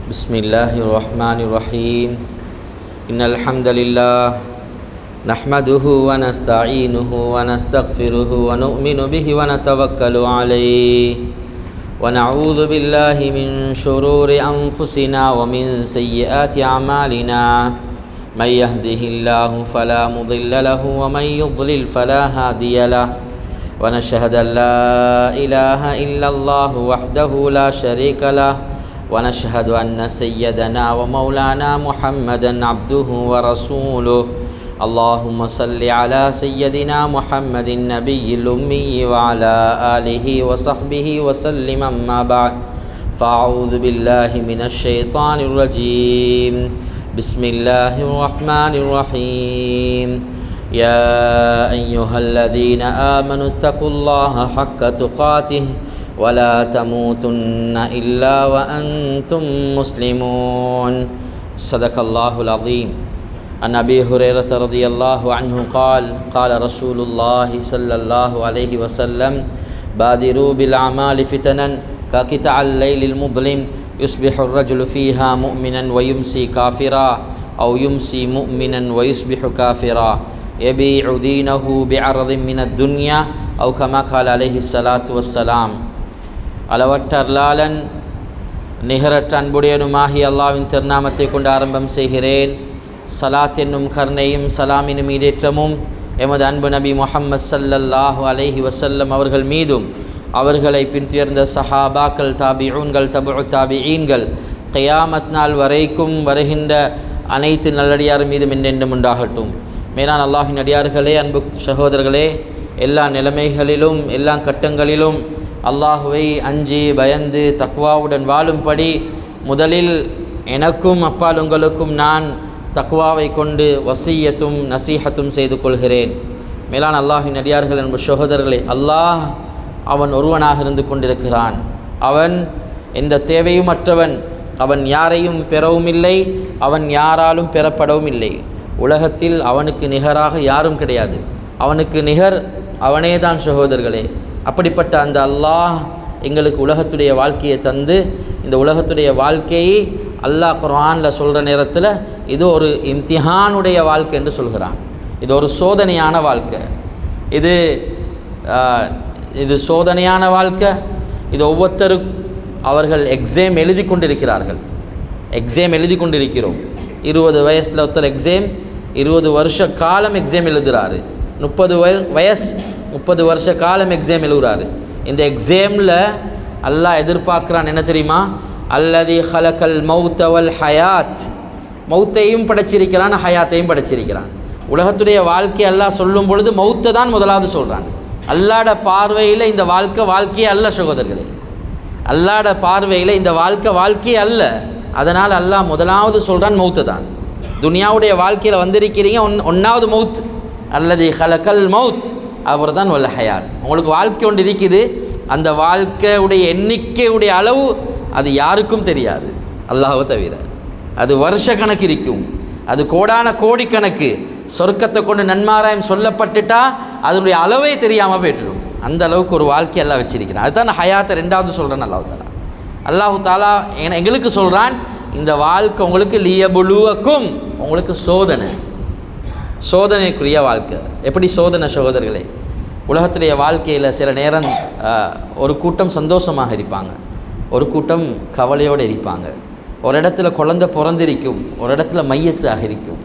بسم الله الرحمن الرحيم إن الحمد لله نحمده ونستعينه ونستغفره ونؤمن به ونتوكل عليه ونعوذ بالله من شرور أنفسنا ومن سيئات أعمالنا من يهده الله فلا مضل له ومن يضلل فلا هادي له ونشهد أن لا إله إلا الله وحده لا شريك له ونشهد أن سيدنا ومولانا محمدا عبده ورسوله اللهم صل على سيدنا محمد النبي الأمي وعلى آله وصحبه وسلم أما بعد فأعوذ بالله من الشيطان الرجيم بسم الله الرحمن الرحيم يا أيها الذين آمنوا اتقوا الله حق تقاته ولا تموتن إلا وأنتم مسلمون صدق الله العظيم عن أبي هريرة رضي الله عنه قال رسول الله صلى الله عليه وسلم بادروا بالأعمال فتنا كقطع الليل المظلم يصبح الرجل فيها مؤمنا ويمسي كافرا أو يمسي مؤمنا ويصبح كافرا يبيع دينه بعرض من الدنيا أو كما قال عليه الصلاة والسلام அளவற்ற அருளாளன் நிகரற்ற அன்புடையனுமாகி அல்லாஹ்வின் திருநாமத்தை கொண்டு ஆரம்பம் செய்கிறேன். சலாத் என்னும் கருணையும் சலாமினும் ஈடேற்றமும் எமது அன்பு நபி முஹம்மது ஸல்லல்லாஹு அலைஹி வஸல்லம் அவர்கள் மீதும் அவர்களை பின்துயர்ந்த சஹாபாக்கள் தாபிஊன்கள் தபுஉ தாபிஈன்கள் கியாமத் நாள் வரைக்கும் வருகின்ற அனைத்து நல்லடியார் மீதும் என்றென்றும் உண்டாகட்டும். மேலான அல்லாஹ்வின் அடியார்களே, அன்பு சகோதரர்களே, எல்லா நிலைமைகளிலும் எல்லா கட்டங்களிலும் அல்லாஹுவை அஞ்சி பயந்து தக்வாவுடன் வாழும்படி முதலில் எனக்கும் அப்பால் உங்களுக்கும் நான் தக்வாவை கொண்டு வசியத்தும் நசீஹத்தும் செய்து கொள்கிறேன். மேலான அல்லாஹின் அடியார்கள் என்பது சகோதரர்களே, அல்லாஹ் அவன் ஒருவனாக இருந்து கொண்டிருக்கிறான். அவன் எந்த தேவையும் அற்றவன். அவன் யாரையும் பெறவும் இல்லை, அவன் யாராலும் பெறப்படவும் இல்லை. உலகத்தில் அவனுக்கு நிகராக யாரும் கிடையாது. அவனுக்கு நிகர் அவனேதான் சகோதரர்களே. அப்படிப்பட்ட அந்த அல்லாஹ் எங்களுக்கு உலகத்துடைய வாழ்க்கையை தந்து, இந்த உலகத்துடைய வாழ்க்கையை அல்லாஹ் குர்ஆனில் சொல்கிற நேரத்தில் இது ஒரு இம்திஹானுடைய வாழ்க்கை என்று சொல்கிறான். இது ஒரு சோதனையான வாழ்க்கை. இது சோதனையான வாழ்க்கை. இது ஒவ்வொருத்தரும் அவர்கள் எக்ஸாம் எழுதி கொண்டிருக்கிறார்கள். எக்ஸாம் எழுதி கொண்டிருக்கிறோம். 20 வயசில் ஒருத்தர் எக்ஸாம் 20 வருஷ காலம் எக்ஸாம் எழுதுகிறாரு. 30 வருஷ காலம் எக்ஸாம் எழுதுறாரு. இந்த எக்ஸாமில் அல்லாஹ் எதிர்பார்க்குறான் என்ன தெரியுமா? அல்லதி ஹலக்கல் மௌத்த வல் ஹயாத். மௌத்தையும் படைச்சிருக்கிறான், ஹயாத்தையும் படைச்சிருக்கிறான். உலகத்துடைய வாழ்க்கை அல்லாஹ் சொல்லும் பொழுது மௌத்தை தான் முதலாவது சொல்கிறான். அல்லாஹ்ட பார்வையில் இந்த வாழ்க்கையே அல்ல சகோதரர்களே. அல்லாஹ்ட பார்வையில் இந்த வாழ்க்கையே அல்ல. அதனால் அல்லாஹ் முதலாவது சொல்கிறான் மௌத்தை தான். துனியாவுடைய வாழ்க்கையில் வந்திருக்கிறீங்க, ஒன்றாவது மௌத். அல்லதி ஹலக்கல் மௌத், அவர் தான் வல் ஹயாத். உங்களுக்கு வாழ்க்கை ஒன்று இருக்குது. அந்த வாழ்க்கையுடைய எண்ணிக்கையுடைய அளவு அது யாருக்கும் தெரியாது, அல்லாஹ்வை தவிர. அது வருஷ கணக்கு இருக்கும், அது கோடான கோடி கணக்கு. சொர்க்கத்தை கொண்டு நன்மாராயம் சொல்லப்பட்டுட்டா அதனுடைய அளவே தெரியாமல் போய்ட்டுடும். அந்த அளவுக்கு ஒரு வாழ்க்கை எல்லாம் வச்சிருக்கிறான். அதுதான் ஹயாத்தை ரெண்டாவது சொல்கிறான் அல்லாஹு தாலா எங்களுக்கு சொல்கிறான், இந்த வாழ்க்கை உங்களுக்கு லியபுலுவக்கும், உங்களுக்கு சோதனைக்குரிய வாழ்க்கை. எப்படி சோதனை சகோதரர்களே? உலகத்துடைய வாழ்க்கையில் சில நேரம் ஒரு கூட்டம் சந்தோஷமாக இருப்பாங்க, ஒரு கூட்டம் கவலையோடு இருப்பாங்க. ஒரு இடத்துல குழந்தை பிறந்திருக்கும், ஒரு இடத்துல மையத்தாக இருக்கும்.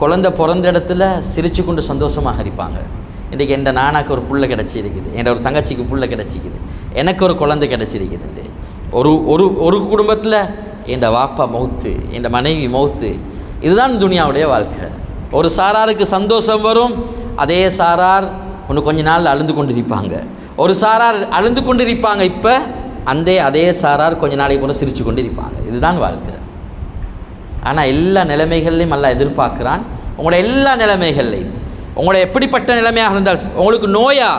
குழந்தை பிறந்த இடத்துல சிரித்து கொண்டு சந்தோஷமாக இருப்பாங்க. இன்றைக்கி என் நானாக்கு ஒரு புள்ள கிடச்சிருக்குது, என் ஒரு தங்கச்சிக்கு புள்ள கிடச்சிக்குது, எனக்கு ஒரு குழந்தை கிடச்சிருக்குது. ஒரு குடும்பத்தில் என் வாப்பா மௌத்து, என் மனைவி மௌத்து. இதுதான் துனியாவுடைய வாழ்க்கை. ஒரு சாராருக்கு சந்தோஷம் வரும், அதே சாரார் இன்னும் கொஞ்ச நாள் அழுந்து கொண்டிருப்பாங்க. ஒரு சாரார் அழுந்து கொண்டிருப்பாங்க, இப்போ அதே சாரார் கொஞ்ச நாளைக்கு கூட சிரித்து கொண்டு இருப்பாங்க. இதுதான் வாழ்க்கை. ஆனால் எல்லா நிலைமைகள்லையும் அல்லாஹ் எதிர்பார்க்குறான், உங்களோட எல்லா நிலைமைகள்லையும், உங்களோட எப்படிப்பட்ட நிலைமையாக இருந்தால், உங்களுக்கு நோயா,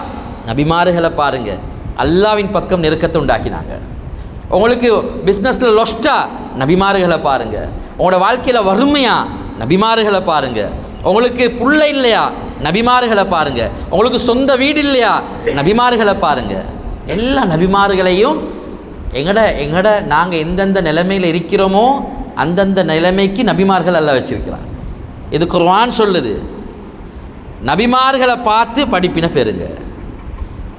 நபிமார்களை பாருங்கள், அல்லாஹ்வின் பக்கம் நெருக்கத்தை உண்டாக்கினாங்க. உங்களுக்கு பிஸ்னஸில் லொஸ்டா, நபிமார்களை பாருங்கள். உங்களோட வாழ்க்கையில் வறுமையா, நபிமார்களை பாருங்கள். உங்களுக்கு புள்ள இல்லையா, நபிமார்களை பாருங்கள். உங்களுக்கு சொந்த வீடு இல்லையா, நபிமார்களை பாருங்கள். எல்லா நபிமார்களையும் எங்கட நாங்கள் எந்தெந்த நிலைமையில் இருக்கிறோமோ அந்தந்த நிலைமைக்கு நபிமார்கள் அல்லாஹ் வச்சிருக்கிறாங்க. இது குர்ஆன் சொல்லுது. நபிமார்களை பார்த்து படிப்பினை பெறுங்க.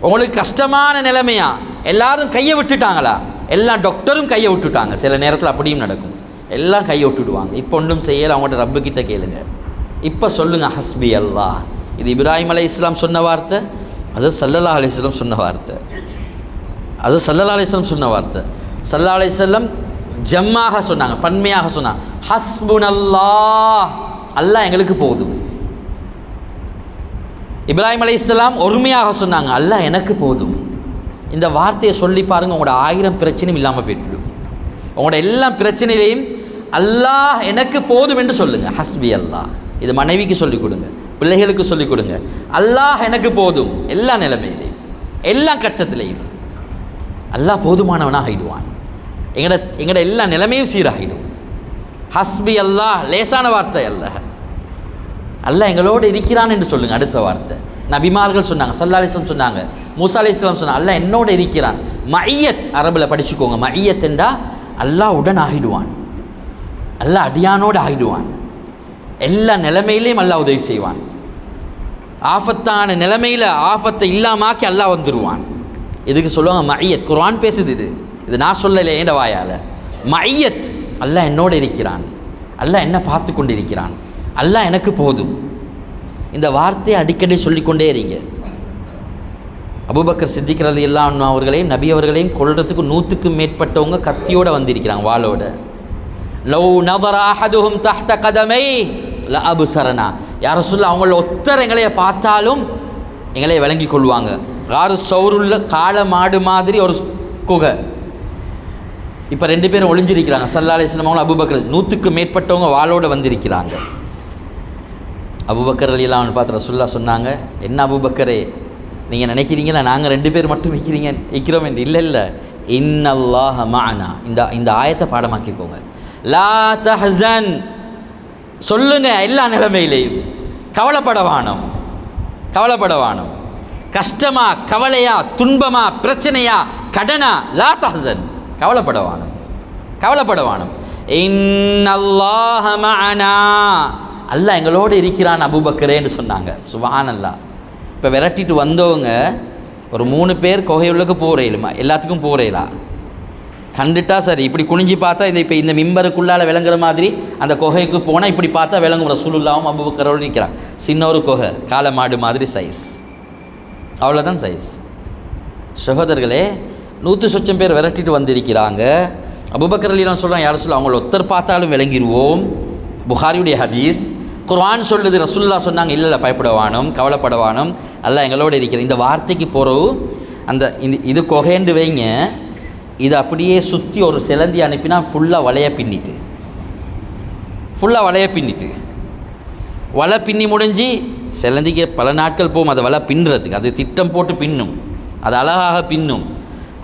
உங்களுக்கு கஷ்டமான நிலைமையா, எல்லாரும் கையை விட்டுட்டாங்களா? எல்லா டாக்டரும் கையை விட்டுட்டாங்க. சில நேரத்தில் அப்படியும் நடக்கும். எல்லாம் கையை விட்டுடுவாங்க. இப்போ ஒன்றும் செய்யலை, அவங்கள்ட்ட ரப்பு கிட்ட கேளுங்க. இப்போ சொல்லுங்கள் ஹஸ்பி அல்லாஹ். இது இப்ராஹிம் அலைஹிஸ்ஸலாம் சொன்ன வார்த்தை, ஹஸரத் ஸல்லல்லாஹு அலைஹி வஸல்லம் சொன்ன வார்த்தை. ஹஸரத் ஸல்லல்லாஹு அலைஹி வஸல்லம் சொன்ன வார்த்தை. ஸல்லல்லாஹு அலைஹி வஸல்லம் ஜம்மாக சொன்னாங்க, பன்மையாக சொன்னாங்க, ஹஸ்புனல்லாஹ், அல்லாஹ் எங்களுக்கு போதும். இப்ராஹிம் அலைஹிஸ்ஸலாம் ஒருமையாக சொன்னாங்க, அல்லாஹ் எனக்கு போதும். இந்த வார்த்தையை சொல்லி பாருங்கள், உங்களோட 1000 பிரச்சனையும் இல்லாமல் போய்விடும். உங்களோட எல்லா பிரச்சனையிலையும் அல்லாஹ் எனக்கு போதும் என்று சொல்லுங்கள். ஹஸ்பி அல்லாஹ். இது மனைவிக்கு சொல்லிக் கொடுங்க, பிள்ளைகளுக்கு சொல்லிக் கொடுங்க. அல்லாஹ் எனக்கு போதும். எல்லா நிலைமையிலையும், எல்லா கட்டத்திலையும் அல்லாஹ் போதுமானவனாக ஆகிடுவான். எங்கட எல்லா நிலைமையும் சீராகிடும். ஹஸ்பி அல்லாஹ் லேசான வார்த்தை அல்ல. அல்லாஹ் எங்களோடு இருக்கிறான் என்று சொல்லுங்கள். அடுத்த வார்த்தை நபிமார்கள் சொன்னாங்க, ஸல்லல்லாஹு அலைஹி வஸல்லம் சொன்னாங்க, மூசா அலைஹிஸ்ஸலாம் சொன்னாங்க, அல்லாஹ் என்னோடு இருக்கிறான். மய்யத், அரபில் படிச்சுக்கோங்க. மய்யத் என்றா அல்லாஹ் உடன் ஆகிடுவான். அல்லாஹ் அடியானோடு ஆகிடுவான். எல்லா நிலைமையிலையும் அல்லாஹ் உதவி செய்வான். ஆஃபத்தான நிலைமையில் ஆஃபத்தை இல்லாமாக்கி அல்லாஹ் வந்துடுவான். இதுக்கு சொல்லுவாங்க மய்யத். குர்ஆன் பேசுது. இது நான் சொல்லலை, ஏண்ட வாயால். மய்யத், அல்லாஹ் என்னோடு இருக்கிறான், அல்லாஹ் என்ன பார்த்து கொண்டு இருக்கிறான், அல்லாஹ் எனக்கு போதும். இந்த வார்த்தையை அடிக்கடி சொல்லிக்கொண்டே இருங்க. அபூபக்கர் சித்திக் ரலியல்லாஹு அன்ஹு அவர்களையும் நபி அவர்களையும் கொல்றதுக்கு 100க்கும் மேற்பட்டவங்க கத்தியோடு வந்திருக்கிறாங்க, வாளோட. லவ் நதர அஹதுஹும் தஹ்த கதமை லஅப்ஸரனா. யா ரசூலுல்லாஹ், அவங்கள ஒத்தர் எங்களைய பார்த்தாலும் எங்களை விளங்கி கொள்வாங்க. காரு சௌருள்ள காளை மாடு மாதிரி ஒரு குகை. இப்போ 2 பேரும் ஒளிஞ்சிருக்கிறாங்க. ஸல்லல்லாஹு அலைஹி வஸல்லம் அவங்க அபூபக்கர் 100க்கும் மேற்பட்டவங்க வாளோடு வந்திருக்கிறாங்க. அபூபக்கர் ரலியல்லாஹு அன்ஹு பார்த்து ரசூலுல்லாஹ் சொன்னாங்க, என்ன அபூபக்கரே, நீங்கள் நினைக்கிறீங்களா நாங்கள் 2 பேர் மட்டும் இருக்கிறோம் என்று? இல்லை இல்லை, இன்னல்லாஹ மஅனா. இந்த ஆயத்தை பாடமாக்கிக்கோங்க. லா தஹ்சன், சொல்லுங்க எல்லா நிலைமையிலையும் கவலைப்படவானம். கவலைப்படவானம். கஷ்டமா, கவலையா, துன்பமா, பிரச்சனையா, கடனா, லா தஹ்சன், கவலைப்படவானம். கவலைப்படவானம். இன்னல்லாஹ மஅனா, அல்லாஹ் எங்களோடு இருக்கிறான் அபூபக்கரேன்னு சொன்னாங்க. சுப்ஹானல்லாஹ். இப்போ விரட்டிட்டு வந்தவங்க ஒரு 3 பேர் குகையுள்ளுக்கு போகிறேலுமா? எல்லாத்துக்கும் போகிறேலா? கண்டுட்டா சரி. இப்படி குனிஞ்சு பார்த்தா இப்போ இந்த மிம்பருக்குள்ளால் விளங்குற மாதிரி அந்த குகைக்கு போனால் இப்படி பார்த்தா விளங்கும். ரசூலுல்லாஹும் அபூபக்கரோடு நிற்கிறான். சின்ன ஒரு குகை, காளை மாடு மாதிரி சைஸ், அவ்வளோதான் சைஸ். சகோதரர்களே, 100 சொச்சம் பேர் விரட்டிட்டு வந்திருக்கிறாங்க. அபூபக்கர் ரலியல்லாஹு சொல்கிறான், யார் சொல்ல அவங்கள ஒருத்தர் பார்த்தாலும் விளங்கிடுவோம். புகாரியுடைய ஹதீஸ். குர்ஆன் சொல்லுது, ரசூலுல்லாஹ் சொன்னாங்க, இல்லை பயப்படவானும், கவலைப்படவானும், அல்லாஹ் எங்களோடு இருக்கிற. இந்த வார்த்தைக்கு போகிறவு அந்த இது கொகைண்டு வைங்க, இது அப்படியே சுற்றி ஒரு சிலந்தி அனுப்பினா ஃபுல்லாக வலையை பின்னிட்டு வலை பின்னி முடிஞ்சு சிலந்திக்கு பல நாட்கள் போகும் அதை வலை பின்னுறதுக்கு. அது திட்டம் போட்டு பின்னும், அது அழகாக பின்னும்.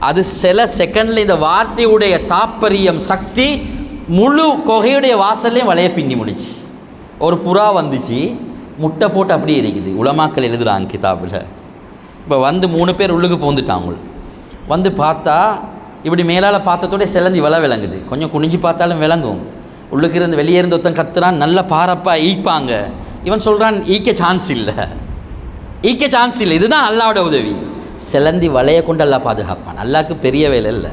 அது சில செகண்டில் இந்த வார்த்தையுடைய தாற்பயம் சக்தி முழு கொகையுடைய வாசல்லையும் வலையை பின்னி முடிச்சு. ஒரு புறா வந்துச்சு, முட்டை போட்டு அப்படியே இருக்குது. உலமாக்கள் எழுதுகிறாங்க கிதாபில். இப்போ வந்து 3 பேர் உள்ளுக்கு போந்துட்டாங்க. வந்து பார்த்தா இப்படி மேலால் பார்த்ததோட சிலந்தி வலை விளங்குது. கொஞ்சம் குனிஞ்சு பார்த்தாலும் விளங்கும். உள்ளுக்கு இருந்து வெளியே இருந்து ஒருத்தன் கத்துறான், நல்ல பாரப்பா ஈப்பாங்க. இவன் சொல்கிறான், ஈக்க சான்ஸ் இல்லை. இதுதான் அல்லாஹ்வோட உதவி. சிலந்தி வலையை கொண்டு அல்லாஹ் பாதுகாப்பான். அல்லாஹ்க்கு பெரிய வேலை இல்லை.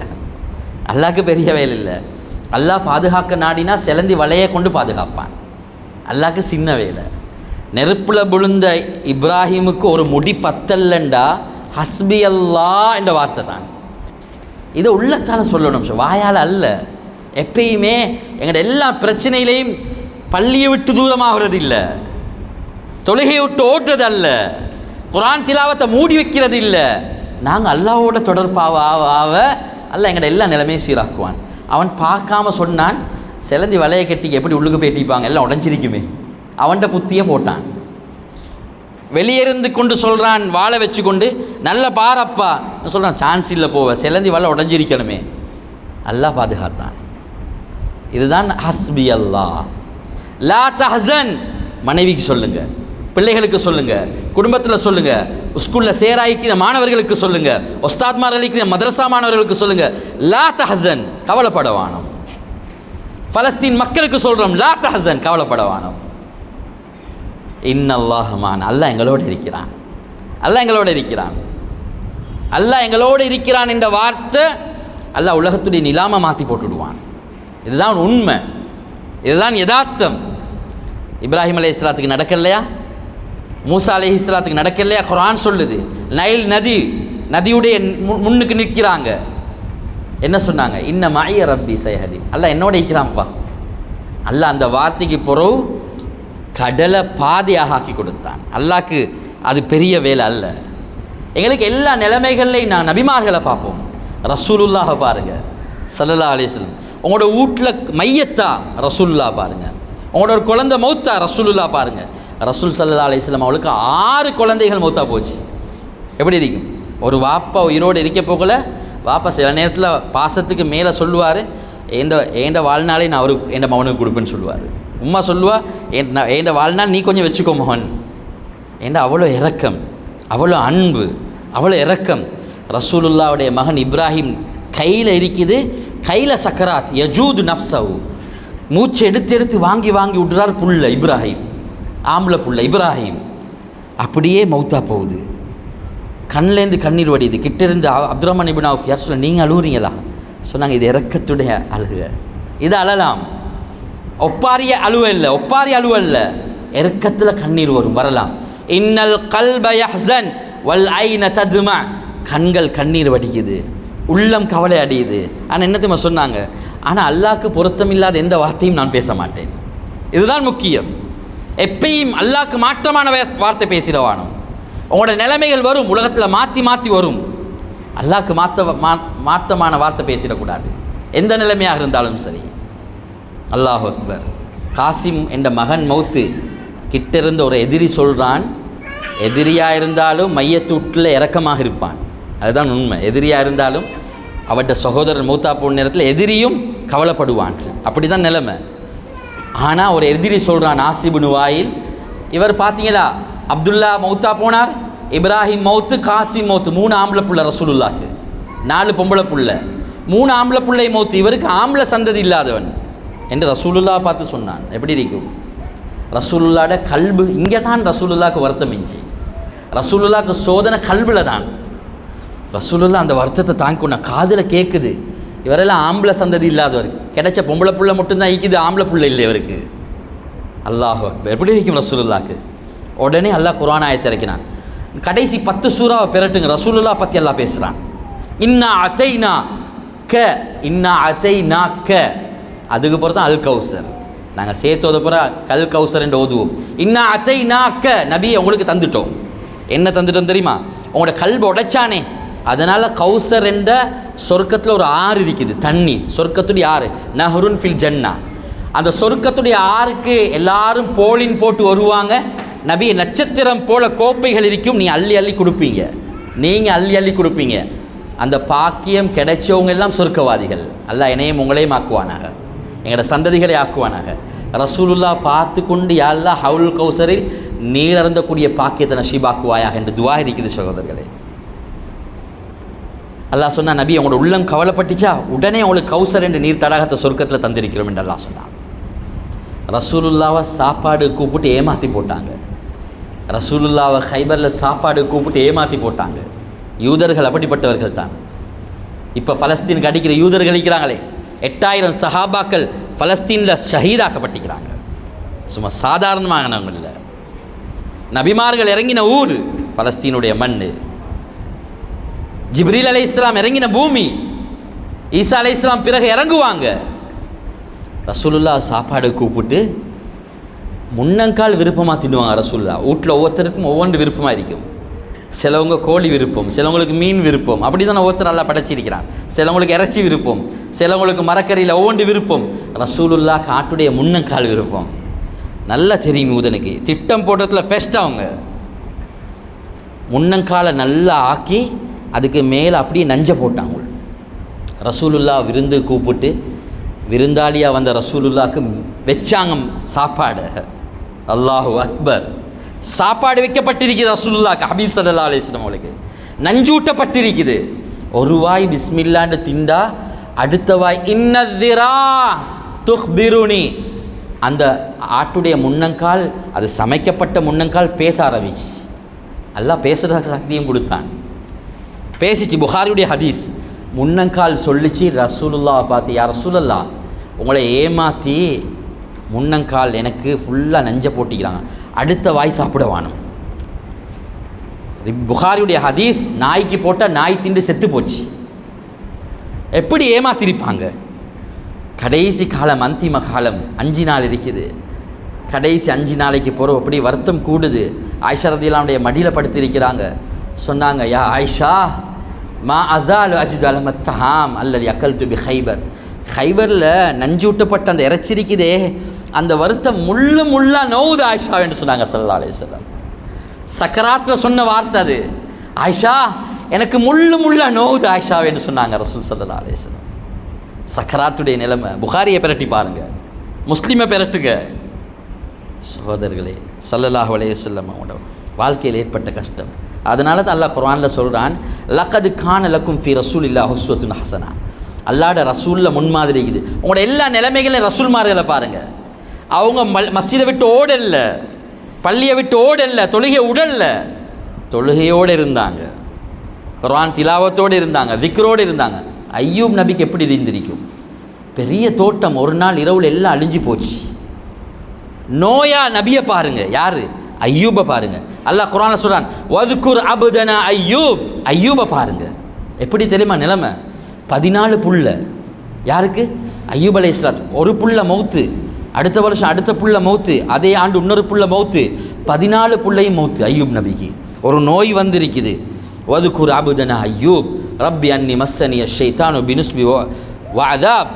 அல்லாஹ் பாதுகாக்க நாடினா சிலந்தி வலையை கொண்டு பாதுகாப்பான். அல்லாஹ்க்கு சின்ன வேலை. நெருப்பில் விழுந்த இப்ராஹிமுக்கு ஒரு முடி பத்தல்லண்டா ஹஸ்பி அல்லாஹ் என்ற வார்த்தை தான். இதை உள்ளத்தால் சொல்லணும், வாயால் அல்ல. எப்பயுமே எங்களோட எல்லா பிரச்சனையிலையும் பள்ளியை விட்டு தூரமாகிறது இல்லை, தொழுகையை விட்டு ஓட்டுறது அல்ல, குர்ஆன் திலாவத்தை மூடி வைக்கிறது இல்லை. நாங்கள் அல்லாஹ்வோட தொடர்பாக அல்லாஹ் எங்களோட எல்லா நிலைமையும் சீராக்குவான். அவன் பார்க்காம சொன்னான், சிலந்தி வலையை கட்டி எப்படி உள்ளுக்கு பேட்டிப்பாங்க, எல்லாம் உடஞ்சிருக்குமே. அவன்கிட்ட புத்தியை போட்டான். வெளியிருந்து கொண்டு சொல்கிறான், வாழை வச்சு கொண்டு, நல்ல பாரப்பா சொல்கிறான், சான்ஸ் இல்லை போவ, சிலந்தி வலை உடஞ்சிருக்கணுமே. அல்லாஹ் பாதுகாத்தான். இதுதான் ஹஸ்பி அல்லாஹ். லா தஹ்சன், மனைவிக்கு சொல்லுங்க, பிள்ளைகளுக்கு சொல்லுங்கள், குடும்பத்தில் சொல்லுங்கள், ஸ்கூலில் சேராய்க்கிற மாணவர்களுக்கு சொல்லுங்கள், ஒஸ்தாத்மார்களுக்கு மதரசா மாணவர்களுக்கு சொல்லுங்கள், லா தஹசன், கவலைப்படவானோம். பலஸ்தீன் மக்களுக்கு சொல்கிறோம், லா தஹசன், கவலைப்படவானோம். இன்னல்லாஹ் மானா, அல்லாஹ் எங்களோடு இருக்கிறான், அல்லாஹ் எங்களோடு இருக்கிறான், அல்லாஹ் எங்களோடு இருக்கிறான் என்ற வார்த்தை அல்லாஹ் உலகத்துடைய நிலாமை மாற்றி போட்டுடுவான். இதுதான் உண்மை, இதுதான் யதார்த்தம். இப்ராஹிம் அலைஹிஸ்ஸலாத்துக்கு நடக்கலையா? மூசா அலைஹிஸ்ஸலாத்துக்கு நடக்கலையா? குர்ஆன் சொல்லுது. நைல் நதியுடைய முன்னுக்கு நிற்கிறாங்க. என்ன சொன்னாங்க? இன்ன மஇய ரப்பி சயஹதி, அல்லாஹ் என்னோட இருக்கிறான்ப்பா. அல்லாஹ் அந்த வார்த்தைக்கு பிறகு கடலை பாதையாக ஆக்கி கொடுத்தான். அல்லாஹ்க்கு அது பெரிய வேலை அல்ல. எங்களுக்கு எல்லா நிலைமைகள்லையும் நான் நபிமார்களை பார்ப்போம். ரசூலுல்லாஹை பாருங்கள், ஸல்லல்லாஹு அலைஹி வஸல்லம். உங்களோட வீட்டில் மையத்தா, ரசூலுல்லாஹ் பாருங்கள். உங்களோட ஒரு குழந்தை மௌத்தா, ரசூலுல்லாஹ் பாருங்கள். ரசூல் ஸல்லல்லாஹு அலைஹி வஸல்லம் அவளுக்கு 6 குழந்தைகள் மௌத்தா போச்சு. எப்படி இருக்கும்? ஒரு வாப்பா உயிரோடு இருக்க போகல, வாப்பா சில நேரத்தில் பாசத்துக்கு மேலே சொல்லுவார், ஏண்ட வாழ்நாளே நான் அவருக்கு என் மகனுக்கு கொடுப்பேன்னு சொல்லுவார். உம்மா சொல்லுவா, ஏண்ட வாழ்நாள் நீ கொஞ்சம் வச்சுக்கோ மகன். ஏண்டா அவ்வளோ இரக்கம், அவ்வளோ அன்பு, அவ்வளோ இரக்கம். ரசூலுல்லாவுடைய மகன் இப்ராஹிம் கையில் இருக்குது, கையில் சக்கராத், யஜூது நஃப்ஸஹு, மூச்சு எடுத்து வாங்கி விட்றார் புள்ள இப்ராஹிம், ஆம்பளை புள்ள இப்ராஹிம். அப்படியே மௌத்தா போகுது, கண்ணிலேருந்து கண்ணீர் வடியுது. கிட்டேருந்து அப்துல் ரஹ்மான் இப்னு அவுஃப், யார் சொல்ல நீங்கள் அழுவுறீங்களா? சொன்னாங்க, இது இரக்கத்துடைய அழுக, இது அழலாம். ஒப்பாரிய அழுவ இல்லை, ஒப்பாரி அழுவ இல்லை, இரக்கத்தில் கண்ணீர் வரும், வரலாம். இன்னல் கல்ப யஹ்ஸன் வல் ஐன தத்மா, கண்கள் கண்ணீர் வடிக்குது, உள்ளம் கவலை அடையுது. ஆனால் என்ன தெரியுமா சொன்னாங்க? ஆனால் அல்லாஹ்க்கு பொருத்தமில்லாத எந்த வார்த்தையும் நான் பேச மாட்டேன். இதுதான் முக்கியம். எப்பயும் அல்லாஹ்க்கு மாற்றமான வார்த்தை பேசிடவானோ. உங்களோட நிலைமைகள் வரும், உலகத்தில் மாற்றி வரும். அல்லாஹ்க்கு மாற்றமான வார்த்தை பேசிடக்கூடாது, எந்த நிலைமையாக இருந்தாலும் சரி. அல்லாஹ் அக்பர். காசிம் என்ற மகன் மௌத்து, கிட்டிருந்த ஒரு எதிரி சொல்கிறான், எதிரியாக இருந்தாலும் மையத்து வீட்டில் இறக்கமாக இருப்பான். அதுதான் உண்மை. எதிரியாக இருந்தாலும் அவட்ட சகோதரர் மௌத்தா போன நேரத்தில் எதிரியும் கவலைப்படுவான். அப்படி தான் நிலைமை. ஆனால் ஒரு எதிரி சொல்கிறான், ஆசிபுனு வாயில், இவர் பார்த்தீங்களா அப்துல்லா மௌத்தா போனார், இப்ராஹிம் மௌத்து, காசிம் மௌத்து, 3 ஆம்பளை புள்ள ரசூலுல்லாக்கு, 4 பொம்பளை புள்ள, 3 ஆம்பளை பிள்ளை மௌத்து, இவருக்கு ஆம்பளை சந்ததி இல்லாதவன் என்று ரசூலுல்லா பார்த்து சொன்னான். எப்படி இருக்கும்? ரசூலுல்லாட கல்பு இங்கே தான் ரசூலுல்லாக்கு வருத்தம் இஞ்சி. ரசூலுல்லாக்கு சோதனை கல்பில் தான். ரசூலுல்லா அந்த வருத்தத்தை தாங்கிக்கொண்ட காதில் கேட்குது, இவரெல்லாம் ஆம்பளை சந்ததி இல்லாதவர், கிடைச்ச பொம்பளை புள்ள மட்டும்தான் ஈக்குது, ஆம்பளை புள்ள இல்லை இவருக்கு. அல்லாஹ் எப்படி இருக்கும் ரசூலுல்லாக்கு? உடனே அல்லாஹ் குர்ஆன் ஆயத்தை இறக்கினான். கடைசி 10 சூறாவை பெறட்டுங்க, ரசூலுல்லா பற்றி எல்லாம் பேசுகிறான். இன்னா அத்தைனா க, அதுக்கு பிறகு தான் அல் கௌசர். நாங்கள் சேர்த்தோத பிறகு கல் கௌசர் என்று ஓதுவோம். இன்னா அத்தைனா க, நபி உங்களுக்கு தந்துட்டோம். என்ன தந்துட்டோம் தெரியுமா? உங்களோட கல்பை உடைச்சானே, அதனால் கௌசர் என்ற சொர்க்கத்தில் ஒரு ஆறு இருக்குது, தண்ணி, சொர்க்கத்துடைய ஆறு, நஹருன் ஃபில் ஜன்னா. அந்த சொர்க்கத்துடைய ஆறுக்கு எல்லாரும் போலின் போட்டு வருவாங்க. நபி, நட்சத்திரம் போல கோப்பைகள் இருக்கும், நீ அள்ளி அள்ளி கொடுப்பீங்க, நீங்கள் அள்ளி அள்ளி கொடுப்பீங்க. அந்த பாக்கியம் கிடைச்சவங்க எல்லாம் சொர்க்கவாதிகள். அல்லாஹ் என்னையும் உங்களையும் ஆக்குவானாக, எங்களோட சந்ததிகளை ஆக்குவானாக. ரசூலுல்லா பார்த்து கொண்டு யா அல்லாஹ் ஹவுல் கௌசரில் நீர் அருந்தக்கூடிய பாக்கியத்தை நஷீபாக்குவாயாக என்று துவா இருக்குது சகோதரர்களே. அல்லாஹ் சொன்னா, நபி அவங்களோட உள்ளம் கவலைப்பட்டுச்சா, உடனே அவங்களுக்கு கௌசர் என்று நீர் தடாகத்தை சொர்க்கத்தில் தந்திருக்கிறோம் என்று அல்லாஹ் சொன்னான். ரசூலுல்லாவை சாப்பாடு கூப்பிட்டு ஏமாற்றி போட்டாங்க. ரசூலுல்லாவை ஹைபரில் சாப்பாடு கூப்பிட்டு ஏமாற்றி போட்டாங்க. யூதர்கள் அப்படிப்பட்டவர்கள் தான். இப்போ பலஸ்தீனுக்கு அடிக்கிற யூதர்கள் அடிக்கிறாங்களே, 8000 சஹாபாக்கள் பலஸ்தீனில் ஷஹீதாக்கப்பட்டிருக்கிறாங்க. சும்மா சாதாரணமானவங்க இல்லை. நபிமார்கள் இறங்கின ஊர் பலஸ்தீனுடைய மண். ஜிப்ரீல் அலைஹிஸ்ஸலாம் இறங்கின பூமி. ஈசா அலைஹிஸ்ஸலாம் பிறகு இறங்குவாங்க. ரசூலுல்லா சாப்பாடு கூப்பிட்டு முன்னங்கால் விருப்பமாக தின்னுவாங்க. ரசூலுல்லா வீட்டில் ஒவ்வொருத்தருக்கும் ஒவ்வொன்று விருப்பமாக இருக்கும். சிலவங்க கோழி விருப்பம், சிலவங்களுக்கு மீன் விருப்பம், அப்படி தான் ஒவ்வொருத்தர் நல்லா படைச்சிருக்கிறான். சிலவங்களுக்கு இறைச்சி விருப்பம், சிலவங்களுக்கு மரக்கறியில் ஒவ்வொன்று விருப்பம். ரசூலுல்லா காட்டுடைய முன்னங்கால் விருப்பம். நல்லா தெரியும் யூதனுக்கு, திட்டம் போடுறதுல ஃபெஸ்ட். அவங்க முன்னங்காலை நல்லா ஆக்கி அதுக்கு மேலே அப்படியே நஞ்சை போட்டாங்க. ரசூலுல்லா விருந்து கூப்பிட்டு விருந்தாளியாக வந்த ரசூலுல்லாவுக்கு வச்சாங்க சாப்பாடு. அல்லாஹு அக்பர். சாப்பாடு வைக்கப்பட்டிருக்குது ரசூலுல்லாஹ்க்கு, ஹபீப் ஸல்லல்லாஹு அலைஹி வஸல்லம் அவங்களுக்கு நஞ்சூட்டப்பட்டிருக்குது. ஒரு வாய் பிஸ்மில்லான்னு திண்டா அடுத்த வாய் இன்னதிரா துஹ்பிருனி, அந்த ஆட்டுடைய முன்னங்கால், அது சமைக்கப்பட்ட முன்னங்கால் பேச ஆரம்பிச்சு. அல்லாஹ் பேசுகிற சக்தியும் கொடுத்தான், பேசிச்சு. புகாரியுடைய ஹதீஸ், முன்னங்கால் சொல்லிச்சு ரசூலுல்லாஹ் பார்த்து, யா ரசூலல்லாஹ் உங்களை ஏமாற்றி முன்னங்கால் எனக்கு ஃபுல்லாக நஞ்ச போட்டிக்கிறாங்க, அடுத்த வாய் சாப்பிட வாணும். புகாரியுடைய ஹதீஸ், நாய்க்கு போட்டால் நாய் திண்டு செத்து போச்சு. எப்படி ஏமாத்திருப்பாங்க? கடைசி காலம், அந்திம காலம், 5 நாள் இருக்குது. கடைசி 5 நாளைக்கு போகிறோம், அப்படி வருத்தம் கூடுது. ஆயிஷா ரதியல்லாஹுடைய மடியில் படுத்திருக்கிறாங்க. சொன்னாங்க, யா ஆயிஷா மா அசாலு அஜிது அலமத்தஹாம் அல்லது அக்கல் துபி ஹைபர், ஹைபரில் நஞ்சூட்டப்பட்ட அந்த இறைச்சிருக்குதே, அந்த வருத்தம் முள்ளு முள்ளா நோவுது ஆயிஷா என்று சொன்னாங்க ஸல்லல்லாஹு அலைஹி வஸல்லம். சக்கராத்தில் சொன்ன வார்த்தை அது. ஆயிஷா எனக்கு முள்ளு முள்ளா நோவுது ஆயிஷா என்று சொன்னாங்க ரசூல் ஸல்லல்லாஹு அலைஹி வஸல்லம். சக்கராத்துடைய நிலைமை. புகாரியை பிரட்டி பாருங்க, முஸ்லீமை பிரட்டுங்க. சகோதரர்களே, ஸல்லல்லாஹு அலைஹி வஸல்லம் வாழ்க்கையில் ஏற்பட்ட கஷ்டம். அதனால தான் அல்லாஹ் குர்ஆனில் சொல்கிறான், லக்கது கான லக்கும் ஃபி ரசூலில்லாஹி உஸ்வத்துன் ஹஸனா. அல்லாஹ்ட ரசூலில் முன்மாதிரி இருக்குது. உங்களோட எல்லா நிலைமைகளையும் ரசூல்மார்களை பாருங்கள். அவங்க மஸ்ஜிதை விட்டு ஓடல்ல, பள்ளியை விட்டு ஓடல்ல, தொழுகை உடல்ல, தொழுகையோடு இருந்தாங்க, குர்ஆன் திலாவத்தோடு இருந்தாங்க, திக்ரோடு இருந்தாங்க. ஐயூப் நபிக்கு எப்படி இருந்திருக்கும்? பெரிய தோட்டம், ஒரு நாள் இரவில் எல்லாம் அழிஞ்சு போச்சு. நோயா நபியை பாருங்க, யாரு? ஐயூபை பாருங்க. அல்லாஹ் குர்ஆனில் சொல்றான், வதுகுர் அபுதனா ஐயூப். ஐயூபை பாருங்க, எப்படி தெரியுமா நிலைமை? 14 புள்ள. யாருக்கு? ஐயூப் அலைஹிஸ்ஸலாம். ஒரு புள்ள மௌத்து, அடுத்த வருஷம் அடுத்த புள்ள மௌத்து, அதே ஆண்டு இன்னொரு புள்ள மௌத்து, 14 புள்ளையும் மௌத்து ஐயூப் நபிக்கு. ஒரு நோய் வந்திருக்குது. வதுகுர் அபுதனா ஐயூப் ரப்பி அன்னி மஸ்ஸனிய ஷைத்தானு பினுஸ்பி வஅதாப்.